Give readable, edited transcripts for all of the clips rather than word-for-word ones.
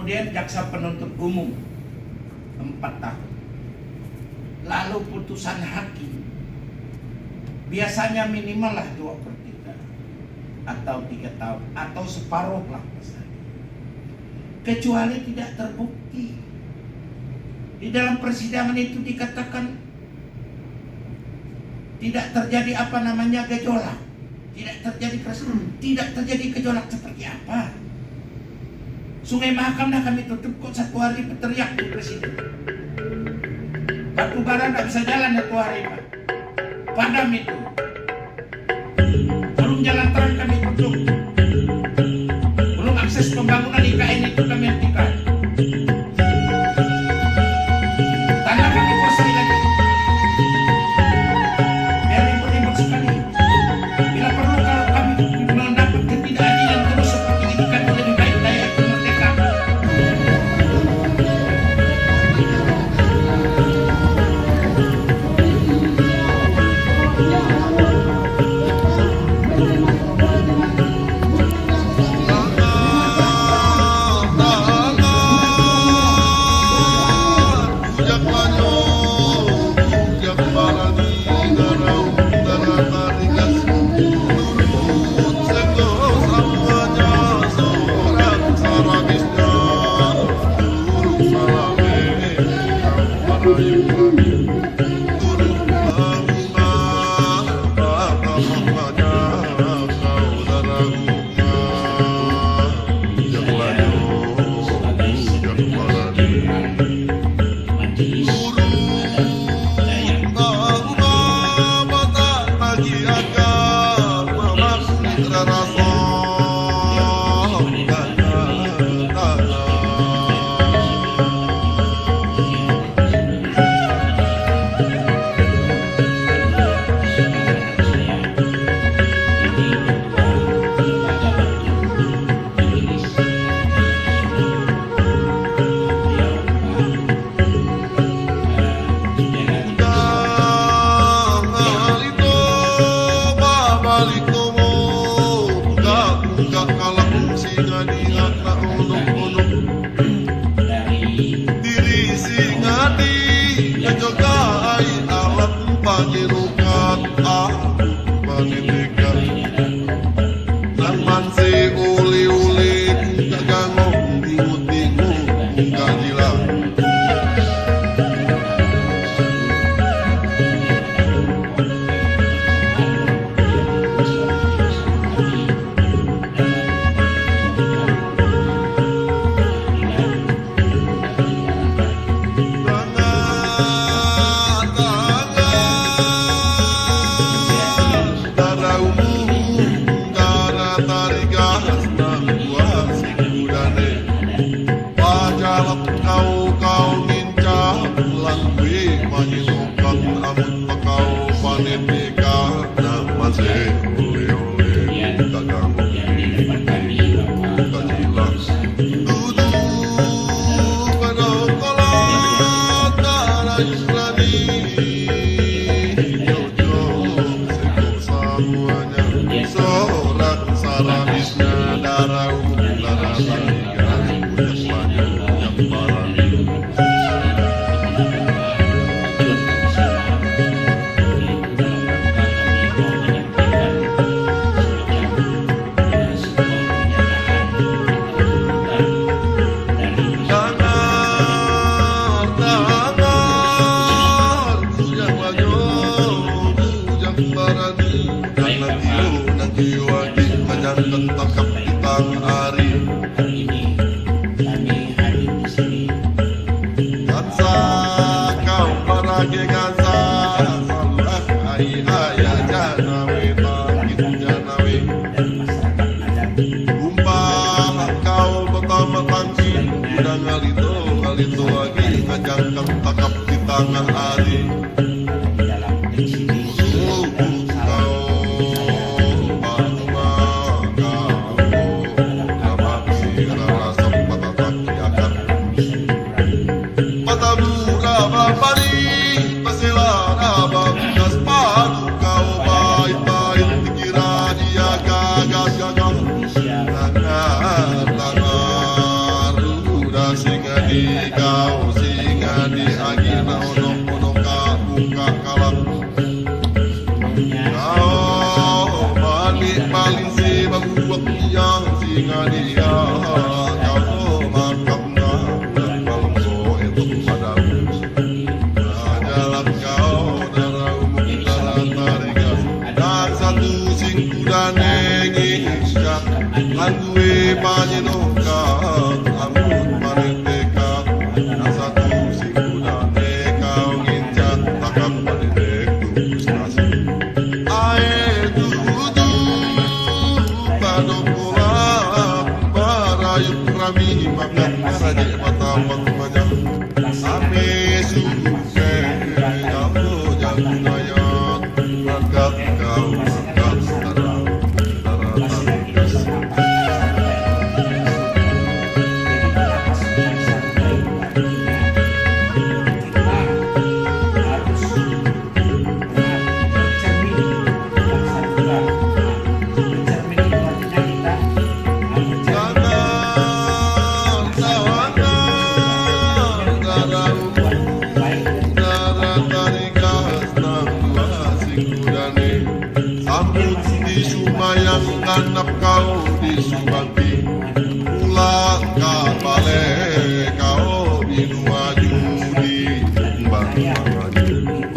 Kemudian jaksa penuntut umum 4 tahun. Lalu putusan hakim biasanya minimal lah 2/3 atau 3 tahun atau separuh lah misalnya. Kecuali tidak terbukti. Di dalam persidangan itu dikatakan tidak terjadi gejolak, tidak terjadi kerusuhan, tidak terjadi gejolak seperti apa? Sungai Mahakam dah kami tutup kok 1 hari berteriak di presiden. Batu bara tidak bisa jalan 1 hari Pak. Padam itu. Belum jalan terang kami tutup. Belum akses pembangunan IKN itu kami hentikan. Tanah kami kuasai lagi. Biar ribut-ribut sekali. Bila perlu kalau kami mendapat ketidakadilan terus seperti ini kan lebih baik daya itu merdeka. di kau singa di agina onok buka kalap kau balik si baguak yang singa dia kau makamna dan malam so itu padamu jalan kau darah umum darah tarigas dan satu singku dan nengisyak langgue panjenokat ambut maneteka dan satu singku dan nekau ngincat takam panetek tukusnasi ae tutu padokola barayuk rami makan saja mata mata ame suke aku jagung ayat berkat kau berkat darah Ganap kau di Subaki pulang ke balik kau di Nuaju di Bangladesh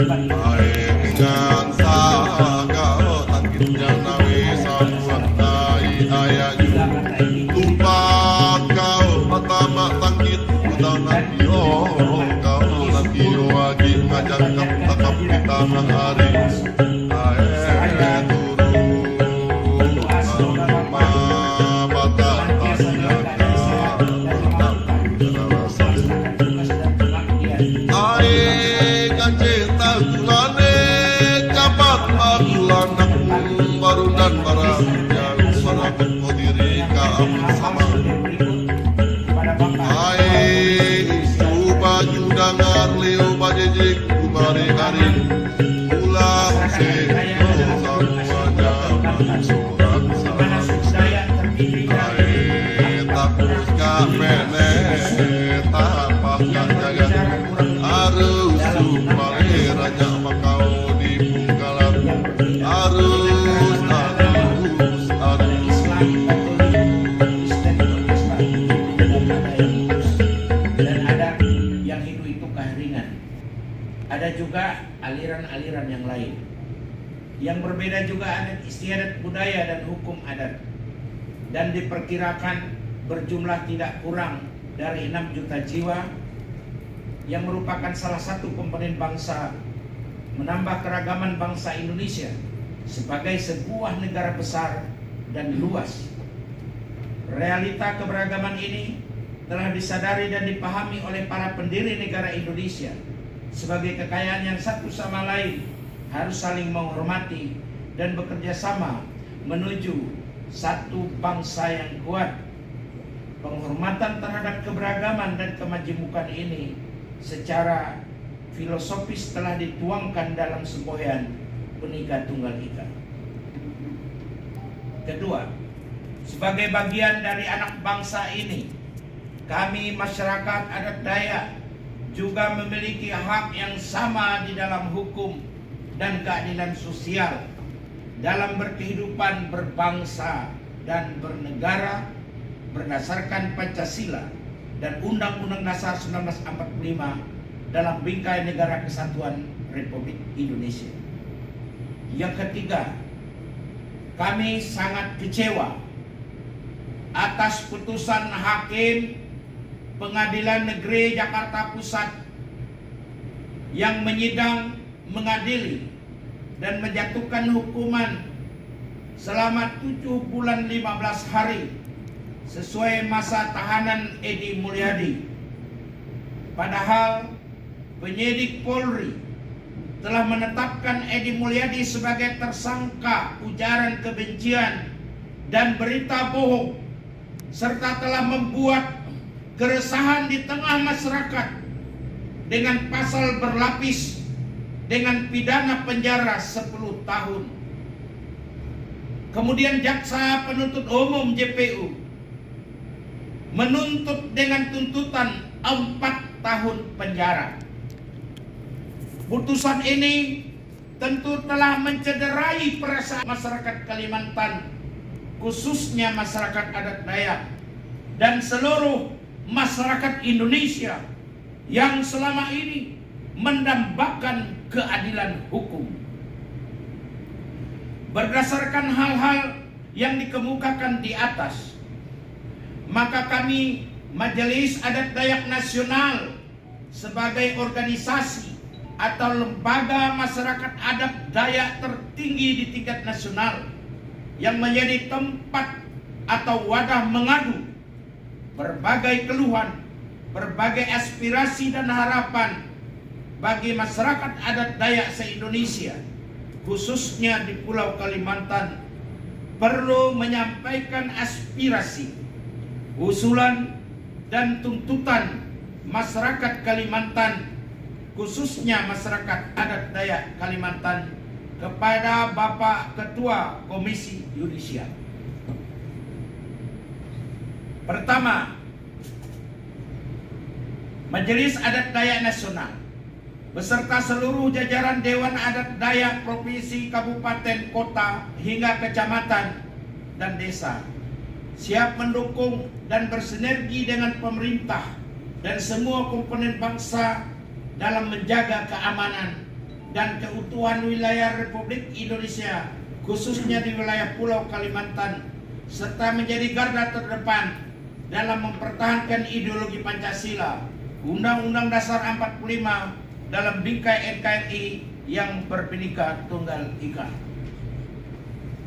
dengan sah kau tangkitnya nawe sabuang tai ayaju lupa kau pertama tangkit utang nakio kau nakio lagi ngajak takap di tanah hari dan para yang merakit diri kamu sama hai isu baju dangar liu bajejik kumari hari pulang seko samuanya surat salam hai takus kak mene tapak kak jagat harus supaya raja makau di Bungkalan harus ada juga aliran-aliran yang lain. Yang berbeda juga adat istiadat budaya dan hukum adat. Dan diperkirakan berjumlah tidak kurang dari 6 juta jiwa yang merupakan salah satu komponen bangsa menambah keragaman bangsa Indonesia sebagai sebuah negara besar dan luas. Realita keberagaman ini telah disadari dan dipahami oleh para pendiri negara Indonesia sebagai kekayaan yang satu sama lain harus saling menghormati dan bekerja sama menuju satu bangsa yang kuat. Penghormatan terhadap keberagaman dan kemajemukan ini secara filosofis telah dituangkan dalam semboyan Bhinneka Tunggal Ika. Kedua, sebagai bagian dari anak bangsa ini, kami masyarakat adat Dayak juga memiliki hak yang sama di dalam hukum dan keadilan sosial dalam berkehidupan berbangsa dan bernegara berdasarkan Pancasila dan Undang-Undang Dasar 1945 dalam bingkai Negara Kesatuan Republik Indonesia. Yang ketiga, kami sangat kecewa atas putusan Hakim Pengadilan Negeri Jakarta Pusat yang menyidang, mengadili dan menjatuhkan hukuman selama 7 bulan 15 hari sesuai masa tahanan Edi Mulyadi. Padahal penyidik Polri telah menetapkan Edi Mulyadi sebagai tersangka ujaran kebencian dan berita bohong serta telah membuat keresahan di tengah masyarakat dengan pasal berlapis dengan pidana penjara 10 tahun. Kemudian jaksa penuntut umum JPU menuntut dengan tuntutan 4 tahun penjara. Putusan ini tentu telah mencederai perasaan masyarakat Kalimantan, khususnya masyarakat adat Dayak dan seluruh masyarakat Indonesia yang selama ini mendambakan keadilan hukum. Berdasarkan hal-hal yang dikemukakan di atas, maka kami Majelis Adat Dayak Nasional sebagai organisasi atau lembaga masyarakat adat Dayak tertinggi di tingkat nasional yang menjadi tempat atau wadah mengadu berbagai keluhan, berbagai aspirasi dan harapan bagi masyarakat adat Dayak se-Indonesia, khususnya di Pulau Kalimantan, perlu menyampaikan aspirasi, usulan dan tuntutan masyarakat Kalimantan, khususnya masyarakat adat Dayak Kalimantan, kepada Bapak Ketua Komisi Yudisial. Pertama, Majelis Adat Dayak Nasional beserta seluruh jajaran Dewan Adat Dayak Provinsi, Kabupaten, Kota, hingga kecamatan dan desa siap mendukung dan bersinergi dengan pemerintah dan semua komponen bangsa dalam menjaga keamanan dan keutuhan wilayah Republik Indonesia, khususnya di wilayah Pulau Kalimantan, serta menjadi garda terdepan dalam mempertahankan ideologi Pancasila, Undang-Undang Dasar 45 dalam bingkai NKRI yang berbhinneka tunggal ika.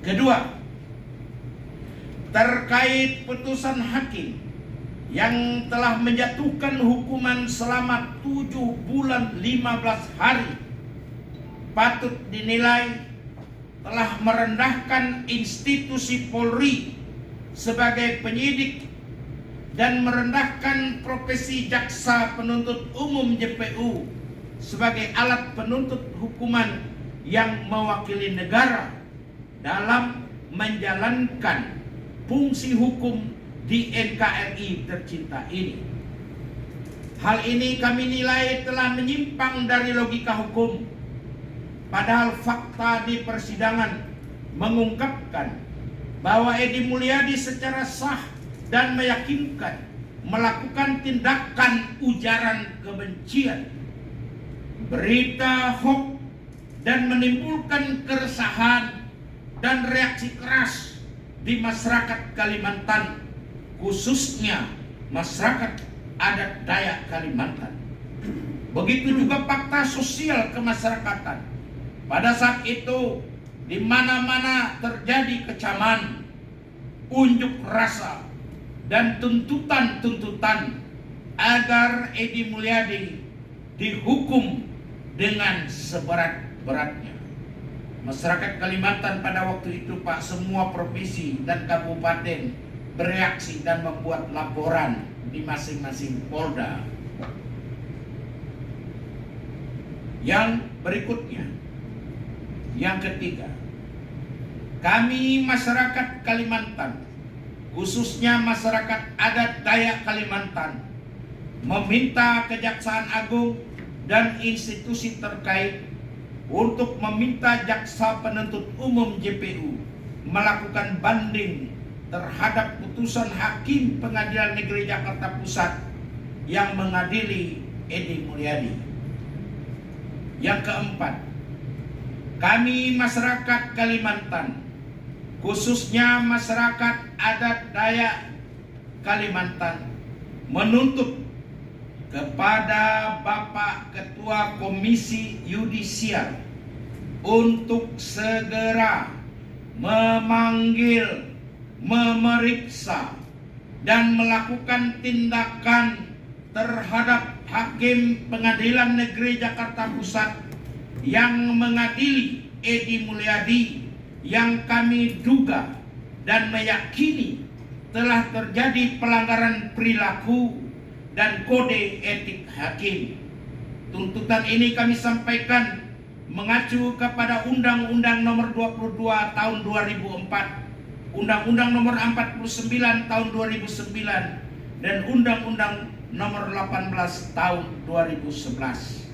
Kedua, terkait putusan hakim yang telah menjatuhkan hukuman selama 7 bulan 15 hari, patut dinilai telah merendahkan institusi Polri sebagai penyidik dan merendahkan profesi jaksa penuntut umum JPU sebagai alat penuntut hukuman yang mewakili negara dalam menjalankan fungsi hukum di NKRI tercinta ini. Hal ini kami nilai telah menyimpang dari logika hukum, padahal fakta di persidangan mengungkapkan bahwa Edi Mulyadi secara sah dan meyakinkan melakukan tindakan ujaran kebencian, berita hoax, dan menimbulkan keresahan dan reaksi keras di masyarakat Kalimantan, khususnya masyarakat adat Dayak Kalimantan. Begitu juga fakta sosial kemasyarakatan. Pada saat itu di mana-mana terjadi kecaman, unjuk rasa, dan tuntutan-tuntutan agar Edi Mulyadi dihukum dengan seberat-beratnya. Masyarakat Kalimantan pada waktu itu, Pak, semua provinsi dan kabupaten bereaksi dan membuat laporan di masing-masing Polda. Yang berikutnya, yang ketiga, kami masyarakat Kalimantan, khususnya masyarakat adat Dayak Kalimantan, meminta Kejaksaan Agung dan institusi terkait untuk meminta Jaksa Penuntut Umum JPU melakukan banding terhadap putusan Hakim Pengadilan Negeri Jakarta Pusat yang mengadili Edi Mulyadi. Yang keempat, kami masyarakat Kalimantan, khususnya masyarakat adat Dayak Kalimantan, menuntut kepada Bapak Ketua Komisi Yudisial untuk segera memanggil, memeriksa, dan melakukan tindakan terhadap Hakim Pengadilan Negeri Jakarta Pusat yang mengadili Edi Mulyadi, yang kami duga dan meyakini telah terjadi pelanggaran perilaku dan kode etik hakim. Tuntutan ini kami sampaikan mengacu kepada Undang-Undang Nomor 22 Tahun 2004, Undang-Undang Nomor 49 Tahun 2009, dan Undang-Undang Nomor 18 Tahun 2011.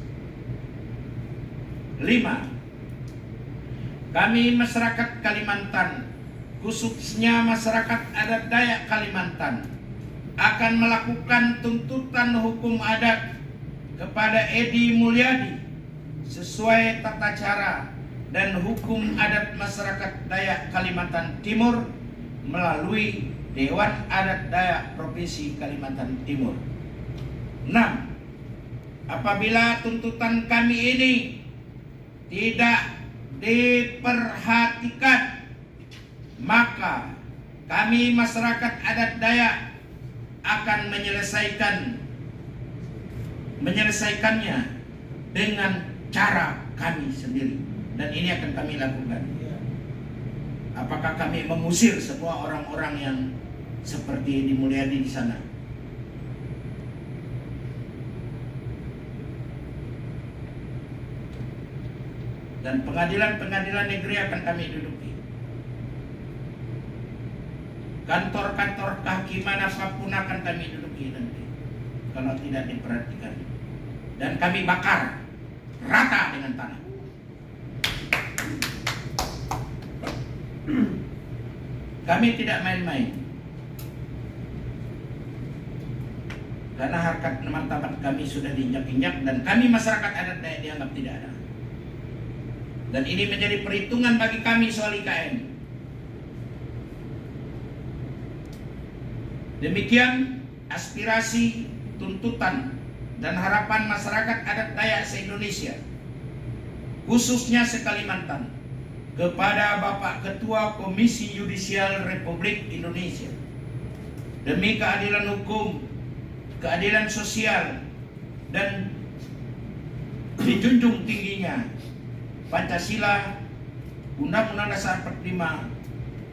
5. Kami masyarakat Kalimantan, khususnya masyarakat adat Dayak Kalimantan, akan melakukan tuntutan hukum adat kepada Edi Mulyadi sesuai tata cara dan hukum adat masyarakat Dayak Kalimantan Timur melalui Dewan Adat Dayak Provinsi Kalimantan Timur. 6. Apabila tuntutan kami ini tidak diperhatikan, maka kami masyarakat adat Dayak akan menyelesaikannya dengan cara kami sendiri, dan ini akan kami lakukan. Apakah kami mengusir semua orang-orang yang seperti Edi Mulyadi di sana? Dan pengadilan-pengadilan negeri akan kami duduki. Kantor-kantor kehakiman apapun akan kami duduki nanti, kalau tidak diperhatikan. Dan kami bakar rata dengan tanah. Kami tidak main-main, karena harkat martabat kami sudah diinjak-injak, dan kami masyarakat adat Dayak dianggap tidak ada. Dan ini menjadi perhitungan bagi kami soal IKN. Demikian aspirasi, tuntutan, dan harapan masyarakat adat Dayak se-Indonesia, khususnya se-Kalimantan, kepada Bapak Ketua Komisi Yudisial Republik Indonesia, demi keadilan hukum, keadilan sosial, dan dijunjung tingginya Pancasila, Undang-Undang Dasar 45,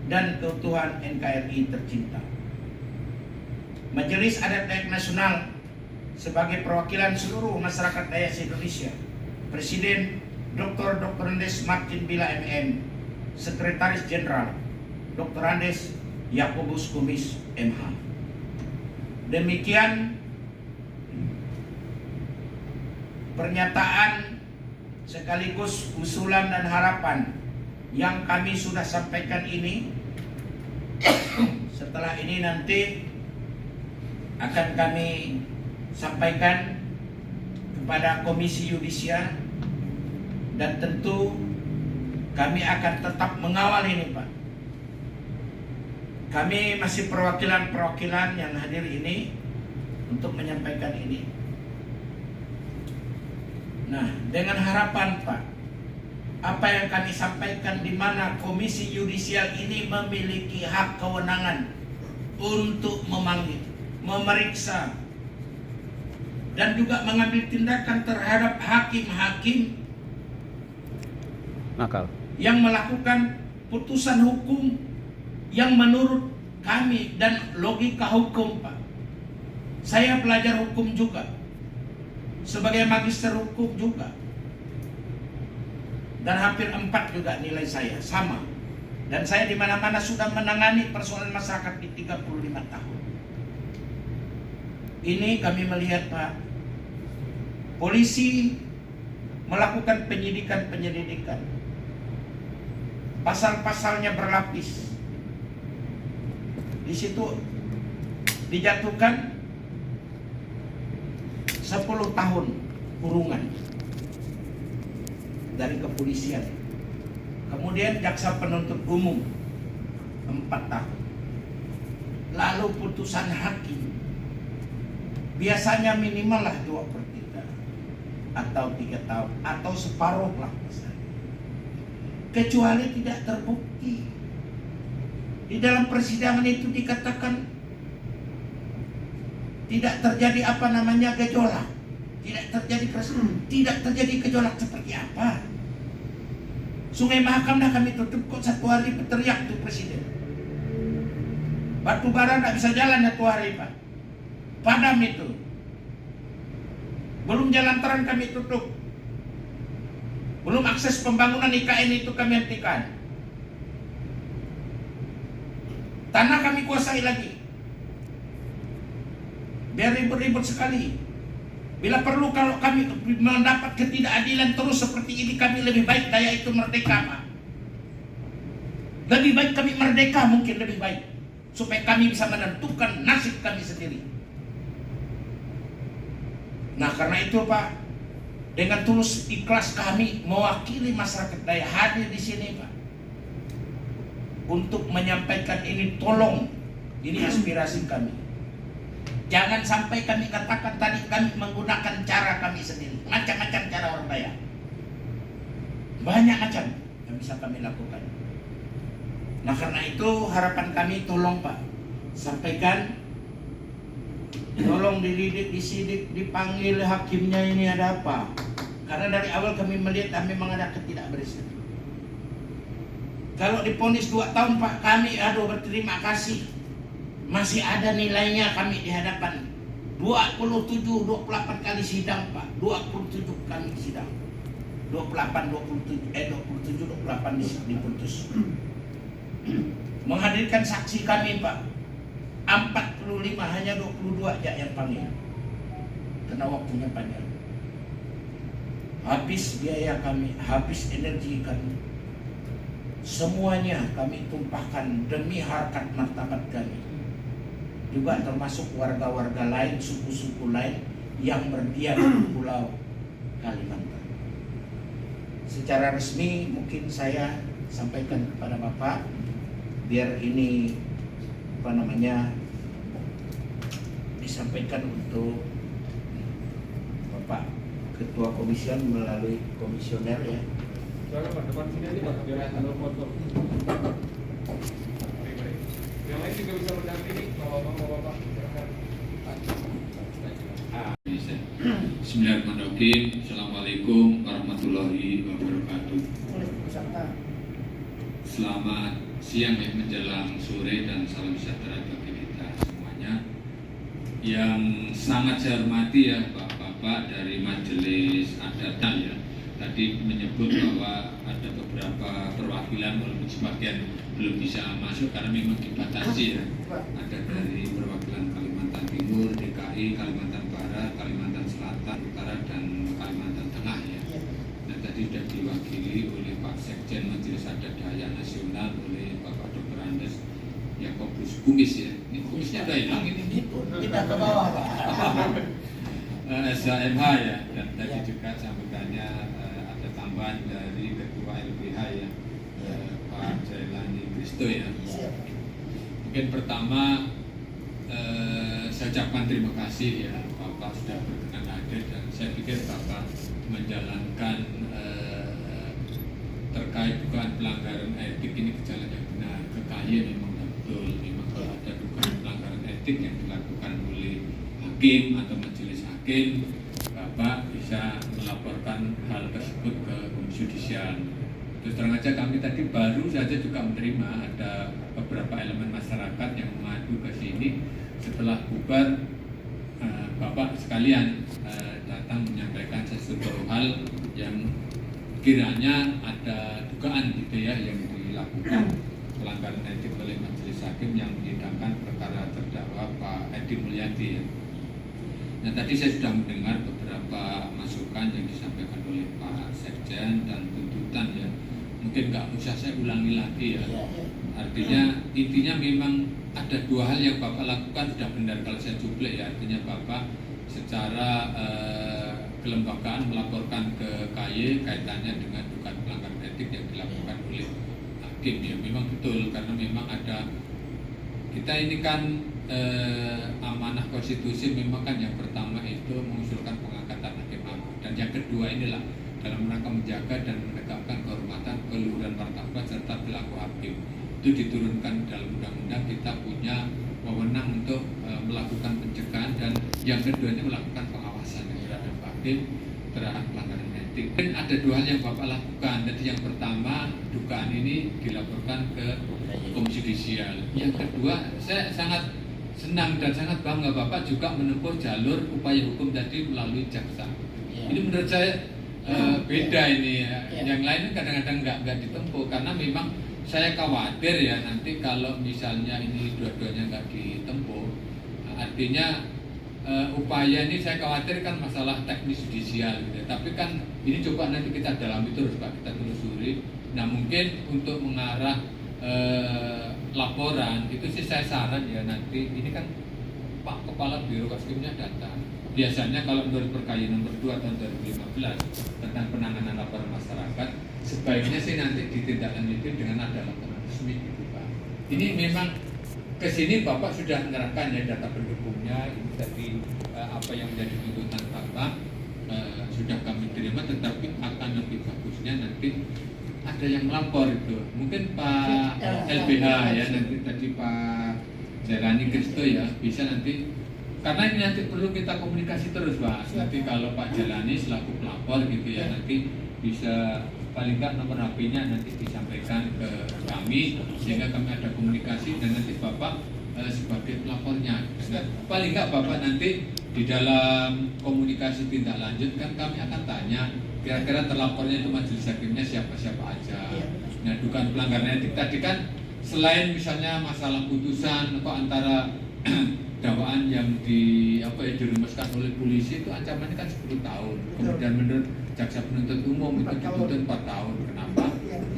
dan keutuhan NKRI tercinta. Majelis Adat Dayak Nasional sebagai perwakilan seluruh masyarakat Dayak se-Indonesia, Presiden Dr. Andes Martin Bila MM, Sekretaris Jenderal Dr. Andes Yakobus Kumis MH. Demikian pernyataan sekaligus usulan dan harapan yang kami sudah sampaikan ini. Setelah ini nanti akan kami sampaikan kepada Komisi Yudisial, dan tentu kami akan tetap mengawal ini, Pak. Kami masih perwakilan-perwakilan yang hadir ini untuk menyampaikan ini. Nah, dengan harapan, Pak, apa yang kami sampaikan, di mana Komisi Yudisial ini memiliki hak kewenangan untuk memanggil, memeriksa, dan juga mengambil tindakan terhadap hakim-hakim yang melakukan putusan hukum yang menurut kami dan logika hukum, Pak. Saya belajar hukum juga, sebagai magister hukum juga, dan hampir 4 juga nilai saya sama. Dan saya di mana-mana sudah menangani persoalan masyarakat di 35 tahun. Ini kami melihat, Pak, polisi melakukan penyelidikan. Pasal-pasalnya berlapis. Di situ dijatuhkan 10 tahun kurungan dari kepolisian. Kemudian jaksa penuntut umum 4 tahun. Lalu putusan hakim biasanya minimal lah 2/3 atau 3 tahun atau separuh lah misalnya. Kecuali tidak terbukti. Di dalam persidangan itu dikatakan tidak terjadi gejolak, tidak terjadi gejolak seperti apa? Sungai Mahakam dah kami tutup kok 1 hari, berteriak tuh presiden. Batu bara tidak bisa jalan 1 hari, Pak. Padam itu. Belum jalan terang kami tutup. Belum akses pembangunan IKN itu kami hentikan. Tanah kami kuasai lagi. Biar ribut-ribut sekali. Bila perlu kalau kami mendapat ketidakadilan terus seperti ini, kami lebih baik daya itu merdeka, Pak. Lebih baik kami merdeka, mungkin lebih baik, supaya kami bisa menentukan nasib kami sendiri. Nah karena itu Pak, dengan tulus ikhlas kami mewakili masyarakat Dayak hadir di sini Pak, untuk menyampaikan ini. Tolong, ini aspirasi kami. Jangan sampai kami katakan tadi kami menggunakan cara kami sendiri. Macam-macam cara orang Dayak. Banyak macam yang bisa kami lakukan. Nah karena itu harapan kami, tolong Pak, sampaikan, tolong dididik, disidik, dipanggil hakimnya ini ada apa. Karena dari awal kami melihat memang ada ketidakbersihan. Kalau diponis 2 tahun Pak, kami berterima kasih. Masih ada nilainya kami di hadapan 28 kali sidang Pak. 27 kali sidang. 28 diputus. Menghadirkan saksi kami Pak 45, hanya 22 aja yang panggil. Karena waktunya panjang. Habis biaya kami, habis energi kami. Semuanya kami tumpahkan demi harkat martabat kami. Juga termasuk warga-warga lain, suku-suku lain yang berdiam di Pulau Kalimantan. Secara resmi mungkin saya sampaikan kepada Bapak, biar ini disampaikan untuk Bapak Ketua Komisioner melalui komisioner ya. Silakan Pak, depan sini aja Pak, biar ada foto. Yang lain juga bisa mendampingi, bapak-bapak. Bismillahirrahmanirrahim. Assalamualaikum warahmatullahi wabarakatuh. Selamat siang ya, menjelang sore, dan salam sejahtera bagi kita semuanya. Yang sangat saya hormati ya Bapak-bapak dari Majelis Adat ya. Tadi menyebut bahwa ada beberapa perwakilan walaupun sebagian belum bisa masuk karena memang dibatasi ya. Ada dari perwakilan Kalimantan Timur, DKI, Kalimantan Barat, Kalimantan Selatan, Utara, dan Kalimantan Tengah ya. Nah tadi sudah diwakili oleh Pak Sekjen Majelis Adat Dayak Nasional oleh Bapak Dr. Andes Yakobus Kumis ya. Ini kumisnya udah hilang ini. Kita ke bawah Pak. SHMH ya, dan tadi juga sambutannya ada tambahan dari Ketua LBH ya, Pak Jailani Kristo ya. Mungkin pertama saya ucapkan terima kasih ya Bapak sudah berkenan hadir, dan saya pikir Bapak menjalankan terkait dugaan pelanggaran etik ini berjalan yang benar. Ke KY memang betul, memang kalau ada dugaan pelanggaran etik yang dilakukan oleh hakim atau majelis hakim, Bapak bisa melaporkan hal tersebut ke Komisi Yudisial. Terus terang aja kami tadi baru saja juga menerima ada beberapa elemen masyarakat yang mengadu ke sini setelah bubar. Bapak sekalian datang menyampaikan sesuatu hal yang kiranya ada dugaan gitu ya yang dilakukan pelanggaran etik oleh majelis hakim yang menyidangkan perkara terdakwa Pak Edi Mulyadi ya. Nah tadi saya sudah mendengar beberapa masukan yang disampaikan oleh Pak Sekjen dan tuntutan ya. Mungkin nggak usah saya ulangi lagi ya. Artinya intinya memang ada 2 hal yang Bapak lakukan sudah benar kalau saya cuplek ya. Artinya Bapak secara kelembagaan melaporkan ke KY kaitannya dengan dugaan pelanggaran etik yang dilakukan oleh hakim ya. Memang betul karena memang ada, kita ini kan amanah konstitusi memang kan yang pertama itu mengusulkan pengangkatan hakim agung, dan yang kedua inilah dalam rangka menjaga dan menegakkan kehormatan, keluhuran martabat serta perilaku hakim. Itu diturunkan dalam undang-undang, kita punya wewenang untuk melakukan pencegahan, dan yang keduanya melakukan pengawasan terhadap hakim terhadap pelanggaran etik. Dan ada 2 hal yang Bapak lakukan. Jadi yang pertama, dugaan ini dilaporkan ke Komisi Yudisial. Yang kedua, saya sangat senang dan sangat bangga Bapak juga menempuh jalur upaya hukum tadi melalui jaksa. Ini menurut saya beda ini ya. Yang lain kadang-kadang nggak ditempuh karena memang saya khawatir ya nanti kalau misalnya ini dua-duanya nggak ditempuh, artinya upaya ini saya khawatir kan masalah teknis judisial gitu. Tapi kan ini coba nanti kita dalami terus Pak, kita telusuri. Nah mungkin untuk mengarah laporan itu sih saya saran ya nanti ini kan Pak Kepala Biro Kaskimnya datang. Biasanya kalau menurut Perkayaan nomor 2 tahun 2015 tentang penanganan laporan masyarakat, sebaiknya sih nanti ditindaklanjuti dengan ada laporan resmi gitu Pak. Ini memang kesini Bapak sudah menyerahkan ya data pendukungnya, ini tadi apa yang menjadi tuntutan Bapak sudah kami terima, tetapi akan lebih bagusnya nanti ada yang melapor itu. Mungkin Pak LBH ya, nanti tadi Pak Jalani Kristo ya, bisa nanti, karena ini nanti perlu kita komunikasi terus Pak. Nanti kalau Pak Jalani selaku pelapor gitu ya, nanti bisa paling nggak nomor HP-nya nanti disampaikan ke kami sehingga kami ada komunikasi dan nanti Bapak sebagai pelapornya. Nah, paling nggak Bapak nanti di dalam komunikasi tindak lanjut kan kami akan tanya kira-kira terlapornya itu majelis hakimnya siapa-siapa aja. Nah, dugaan pelanggaran etik tadi kan selain misalnya masalah putusan kok antara dakwaan yang dirumuskan oleh polisi itu ancamannya kan 10 tahun. Kemudian menurut jaksa penuntut umum itu dituntut 4 tahun. Kenapa?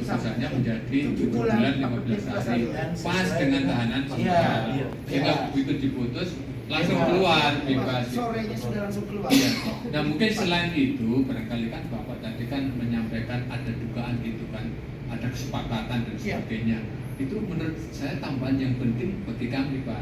Putusannya menjadi 7 bulan 15 hari pas dengan tahanan sementara. Sehingga begitu diputus langsung keluar bebas. Sorenya sudah langsung keluar. Ya. Nah mungkin selain itu barangkali kan Bapak tadi kan menyampaikan ada dugaan gitu kan, ada kesepakatan dan sebagainya. Itu menurut saya tambahan yang penting bagi kami Pak.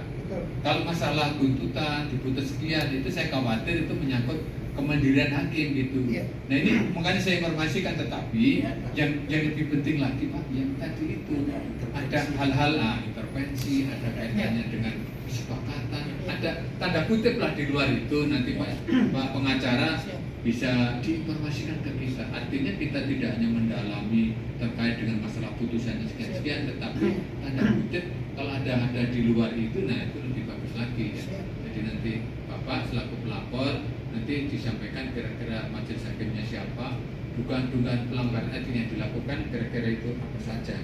Kalau masalah tuntutan diputus sekian itu saya khawatir itu menyangkut kemandirian hakim gitu. Nah ini makanya saya informasikan, tetapi yang lebih penting lagi Pak yang tadi itu ada hal-hal intervensi, ada kaitannya dengan kesepakatan, ada tanda kutip lah di luar itu nanti Pak pengacara bisa diinformasikan ke kita. Artinya kita tidak hanya mendalami terkait dengan masalah putusannya sekian-sekian, tetapi tanda kutip kalau ada di luar itu, nah itu lebih bagus lagi ya. Jadi nanti Bapak selaku pelapor nanti disampaikan kira-kira majelis hakimnya siapa, dugaan-dugaan pelanggaran etik yang dilakukan kira-kira itu apa saja.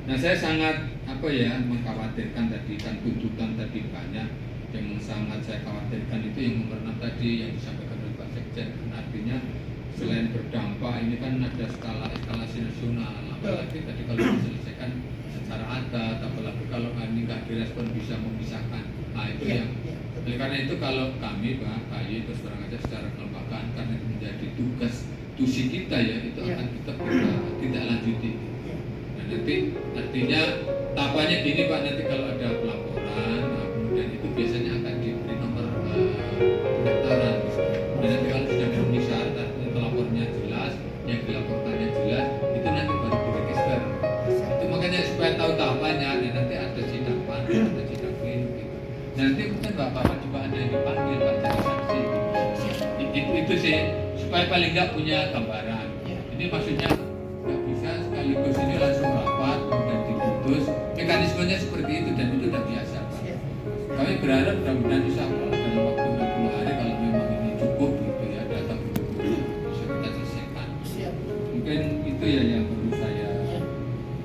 Nah saya sangat mengkhawatirkan tadi kan tuntutan tadi banyak yang sangat saya khawatirkan itu yang nomor 6 tadi yang disampaikan oleh Pak Sekjen. Artinya selain berdampak ini kan ada eskalasi nasional, apalagi tadi kalau diselesaikan secara adat, apalagi kalau ini nggak direspon bisa memisahkan. Nah itu yang oleh karena itu kalau kami Pak KY terus terang aja secara kelembagaan karena itu menjadi tusi kita ya, itu akan tetap kita tidak lanjuti. Nah nanti artinya tahapannya gini Pak, nanti kalau ada pelaporan kemudian itu biasanya akan diberi nomor pendaftaran. Dan nanti kalau sudah memenuhi syarat artinya pelapornya jelas, yang dilaporkannya jelas, itu nanti baru diregister. Itu makanya supaya tahu tahapannya, dan nanti ada sidang panel, ada sidang klinik gitu. Nanti mungkin Bapak juga ada yang dipanggil Pak jadi saksi. Itu sih supaya paling nggak punya gambaran. Ini maksudnya nggak bisa sekaligus ini langsung rapat kemudian diputus. Mekanismenya seperti itu dan itu udah biasa Pak. Kami berharap mudah-mudahan insya Allah dalam waktu 60 hari kalau memang ini cukup gitu ya data pendukung bisa kita selesaikan. Mungkin itu ya yang perlu saya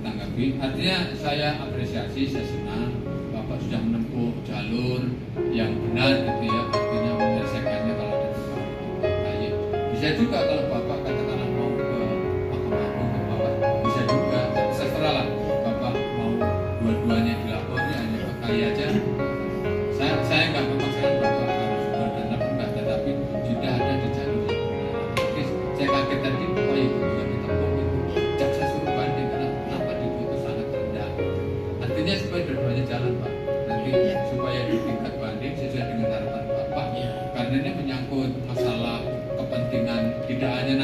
tanggapi. Artinya saya apresiasi, saya senang Bapak sudah menempuh jalur yang benar gitu ya, artinya menyelesaikannya kalau ada baik. Bisa juga kalau Bapak katakanlah mau ke Mahkamah Agung ke Bapak, bisa juga, terserah lah Bapak mau dua-duanya dilapor ya hanya Pak KY aja. Saya nggak memaksakan Bapak harus berdatang enggak, tetapi sudah ada di jalur yang benar. Jadi saya kaget tadi Bapak itu juga ditempuh itu jaksa suruh banding kenapa diputus sangat rendah. Artinya supaya dua-duanya jalan Pak. Nanti supaya di tingkat banding sesuai dengan harapan Bapak, karena ini menyangkut masalah kepentingan tidak hanya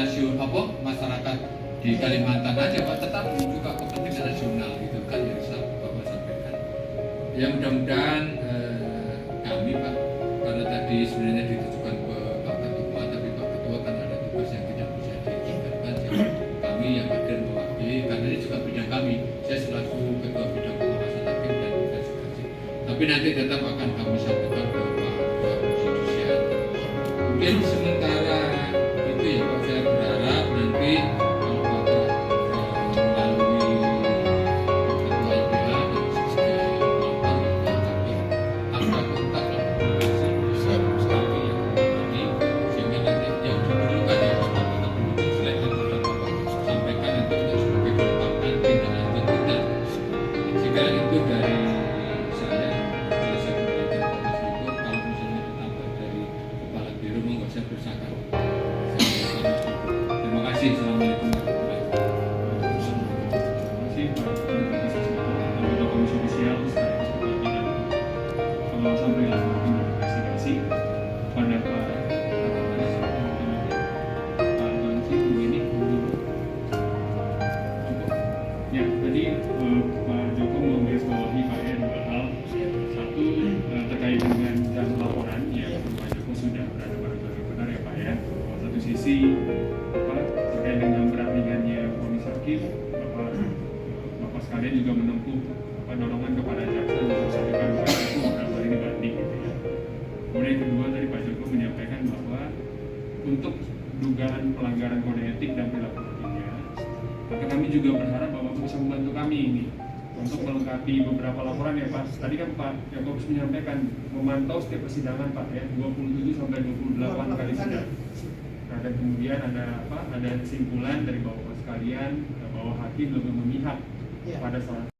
masyarakat di Kalimantan aja Pak, tetapi juga kepentingan nasional gitu kan yang Bapak sampaikan. Ya mudah-mudahan kami Pak, karena tadi sebenarnya ditujukan ke Pak Ketua, tapi Pak Ketua kan ada tugas yang tidak bisa ditinggalkan. Jadi kami yang hadir mewakili, karena ini juga bidang kami. Saya selaku Ketua Bidang Pengawasan Hakim dan Investigasi. Tapi nanti tetap akan kami sampaikan ke Pak Judisial. Mungkin sementara itu ya Pak, saya berharap nanti kalau Bapak melalui Ketua LBH dan sebagai pelapor ada kontak lah komunikasi. biru monggo saya persilakan. Terima kasih. Assalamualaikum warahmatullahi wabarakatuh. Terima kasih Pak Anggota Komisi Judisial sekaligus Ketua Bidang Pengawasan Perilaku Hakim dan Investigasi pada Pak Bansi ini cukup. Ya, tadi Pak Joko menggarisbawahi Pak ya dua hal. Satu terkait dengan jam laporan ya Pak Joko sudah berada pada benar ya Pak ya. Satu sisi terkait dengan berat ringannya vonis hakim, Bapak sekalian juga menempuh dorongan kepada jaksa untuk menstabilkan itu beberapa kali dibanding gitu ya. Kemudian yang kedua tadi Pak Joko menyampaikan bahwa untuk dugaan pelanggaran kode etik dan perilaku hakimnya, maka kami juga berharap bahwa Bapak bisa membantu kami ini untuk melengkapi beberapa laporan ya Pak. Tadi kan Pak Yakobus menyampaikan memantau setiap persidangan Pak ya, 27 sampai 28 kali sidang. Nah, dan kemudian ada kesimpulan dari Bapak sekalian bahwa hakim lebih memihak pada salah